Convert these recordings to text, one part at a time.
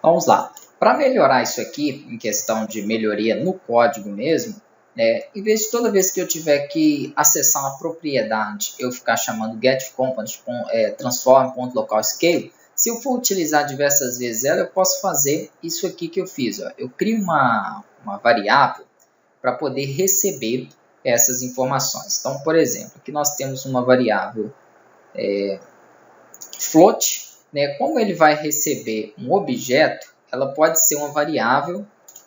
Vamos lá. Para melhorar isso aqui, em questão de melhoria no código mesmo, em vez de toda vez que eu tiver que acessar uma propriedade, eu ficar chamando getComponent transform.localScale, se eu for utilizar diversas vezes ela, eu posso fazer isso aqui que eu fiz. Ó. Eu crio uma variável para poder receber essas informações. Então, por exemplo, aqui nós temos uma variável float. Como ele vai receber um objeto, ela pode ser uma variável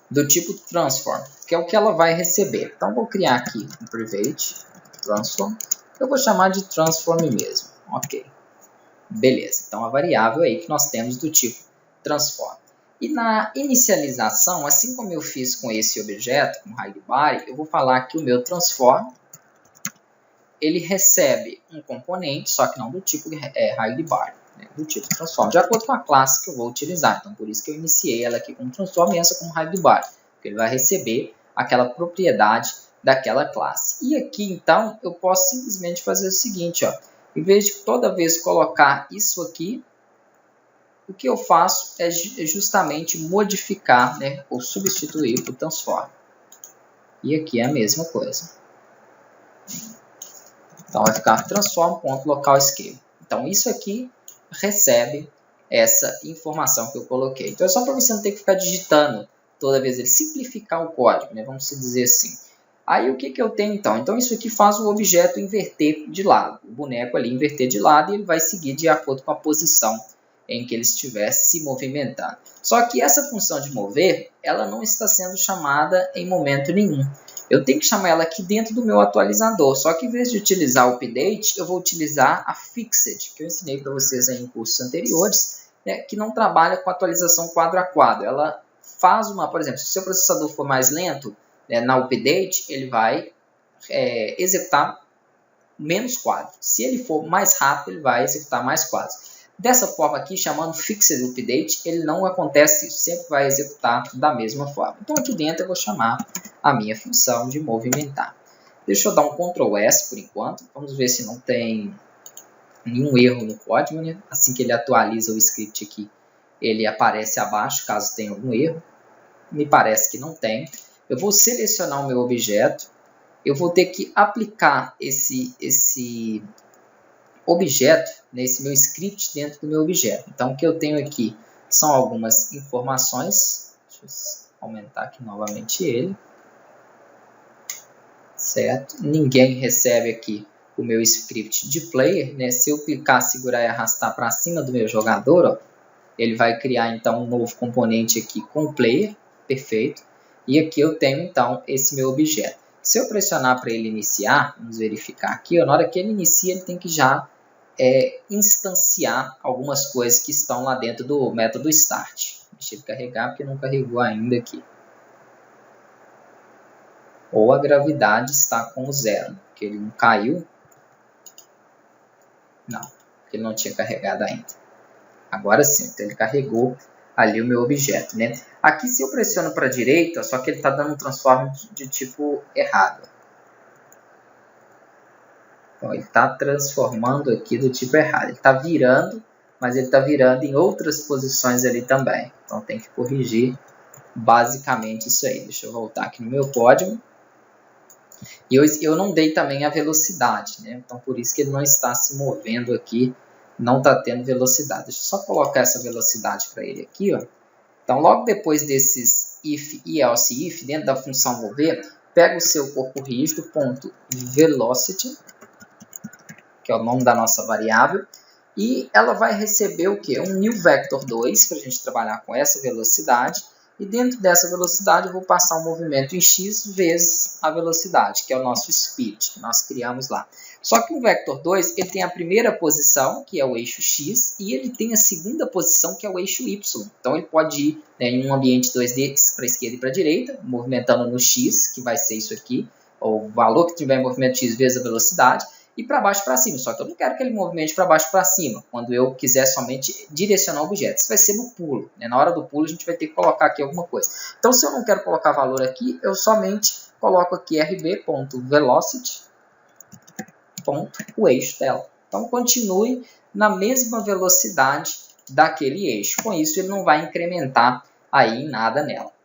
do tipo transform, que é o que ela vai receber. Então, vou criar aqui um private transform. Eu vou chamar de transform mesmo. Ok. Beleza. Então, a variável aí que nós temos do tipo transform. E na inicialização, assim como eu fiz com esse objeto, com hidebody, eu vou falar que o meu transform, ele recebe um componente, só que não do tipo hidebody, do tipo transform, de acordo com a classe que eu vou utilizar. Então, por isso que eu iniciei ela aqui como transform e essa como hidebody, porque ele vai receber aquela propriedade daquela classe. E aqui, então, eu posso simplesmente fazer o seguinte, ó, em vez de toda vez colocar isso aqui, o que eu faço é justamente modificar, ou substituir por transform. E aqui é a mesma coisa. Então, vai ficar transform.localScale. Então, isso aqui recebe essa informação que eu coloquei. Então, é só para você não ter que ficar digitando toda vez, ele simplificar o código, vamos dizer assim. Aí, o que eu tenho, então? Então, isso aqui faz o objeto inverter de lado. O boneco ali inverter de lado e ele vai seguir de acordo com a posição em que ele estiver se movimentando. Só que essa função de mover, ela não está sendo chamada em momento nenhum. Eu tenho que chamar ela aqui dentro do meu atualizador. Só que em vez de utilizar o update, eu vou utilizar a fixed, que eu ensinei para vocês aí em cursos anteriores, que não trabalha com atualização quadro a quadro. Ela faz por exemplo, se o seu processador for mais lento, na update, ele vai executar menos quadros. Se ele for mais rápido, ele vai executar mais quadros. Dessa forma aqui, chamando fixed update, ele não acontece, sempre vai executar da mesma forma. Então aqui dentro eu vou chamar a minha função de movimentar. Deixa eu dar um Ctrl S por enquanto. Vamos ver se não tem nenhum erro no código. Assim que ele atualiza o script aqui, ele aparece abaixo, caso tenha algum erro. Me parece que não tem. Eu vou selecionar o meu objeto. Eu vou ter que aplicar esse objeto nesse meu script dentro do meu objeto. Então, o que eu tenho aqui são algumas informações. Deixa eu aumentar aqui novamente ele. Certo? Ninguém recebe aqui o meu script de player. Se eu clicar, segurar e arrastar para cima do meu jogador, ó, ele vai criar então um novo componente aqui com player. Perfeito. E aqui eu tenho então esse meu objeto. Se eu pressionar para ele iniciar, vamos verificar aqui, ó, na hora que ele inicia, ele tem que já instanciar algumas coisas que estão lá dentro do método start. Deixa ele carregar porque não carregou ainda aqui. Ou a gravidade está com 0, porque ele não caiu. Não, porque ele não tinha carregado ainda. Agora sim, então ele carregou ali o meu objeto. Aqui se eu pressiono para a direita, só que ele está dando um transform de tipo errado. Então, ele está transformando aqui do tipo errado. Ele está virando, mas ele está virando em outras posições ali também. Então, tem que corrigir basicamente isso aí. Deixa eu voltar aqui no meu código. E eu não dei também a velocidade, Então, por isso que ele não está se movendo aqui, não está tendo velocidade. Deixa eu só colocar essa velocidade para ele aqui, ó. Então, logo depois desses if e else if, dentro da função mover, pega o seu corpo rígido, ponto velocity, que é o nome da nossa variável, e ela vai receber o quê? Um new vector 2, para a gente trabalhar com essa velocidade, e dentro dessa velocidade eu vou passar um movimento em x vezes a velocidade, que é o nosso speed, que nós criamos lá. Só que o vector 2, ele tem a primeira posição, que é o eixo x, e ele tem a segunda posição, que é o eixo y. Então ele pode ir em um ambiente 2D para a esquerda e para a direita, movimentando no x, que vai ser isso aqui, o valor que tiver em movimento x vezes a velocidade, e para baixo para cima. Só que eu não quero que ele movimente para baixo para cima, quando eu quiser somente direcionar o objeto. Isso vai ser no pulo. Na hora do pulo a gente vai ter que colocar aqui alguma coisa. Então se eu não quero colocar valor aqui, eu somente coloco aqui rb.velocity, o eixo dela. Então continue na mesma velocidade daquele eixo. Com isso, ele não vai incrementar aí em nada nela.